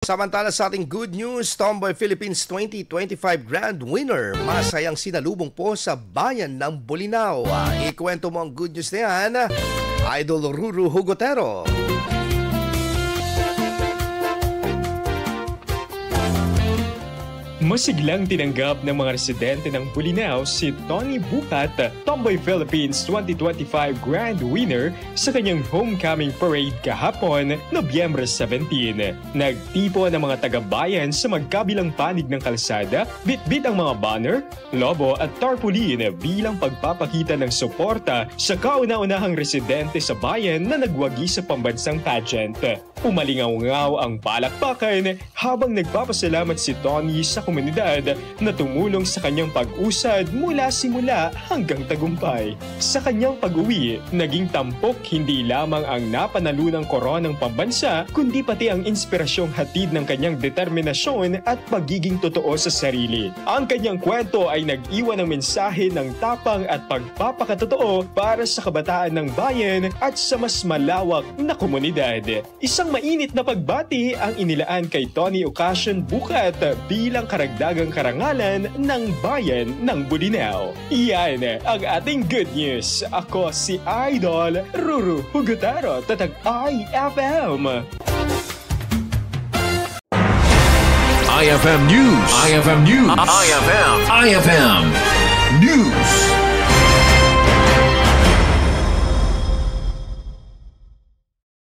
Samantala sa ating good news, Tomboy Philippines 2025 Grand Winner, masayang sinalubong po sa bayan ng Bolinao. Ikwento mo ang good news na yan, Idol Ruru Hugotero. Masiglang tinanggap ng mga residente ng Bolinao si Tony Bukat, Tomboy Philippines 2025 Grand Winner sa kanyang homecoming parade kahapon, Nobyembre 17. Nagtipo ng mga taga-bayan sa magkabilang panig ng kalsada, bitbit ang mga banner, lobo at tarpaulin bilang pagpapakita ng suporta sa kauna-unahang residente sa bayan na nagwagi sa pambansang pageant. Umalingaw-ngaw ang palakpakan habang nagpapasalamat si Tony sa komunidad na tumulong sa kanyang pag-usad mula simula hanggang tagumpay. Sa kanyang pag-uwi, naging tampok hindi lamang ang napanalunang koronang pambansa, kundi pati ang inspirasyong hatid ng kanyang determinasyon at pagiging totoo sa sarili. Ang kanyang kwento ay nag-iwan ng mensahe ng tapang at pagpapakatotoo para sa kabataan ng bayan at sa mas malawak na komunidad. Isang mainit na pagbati ang inilaan kay Tony Ocasio Bukat bilang karagdagang karangalan ng bayan ng Bolinao. Iyan ang ating good news. Ako si Idol Ruru Hugotero, Tatag IFM. IFM News. IFM News. IFM News.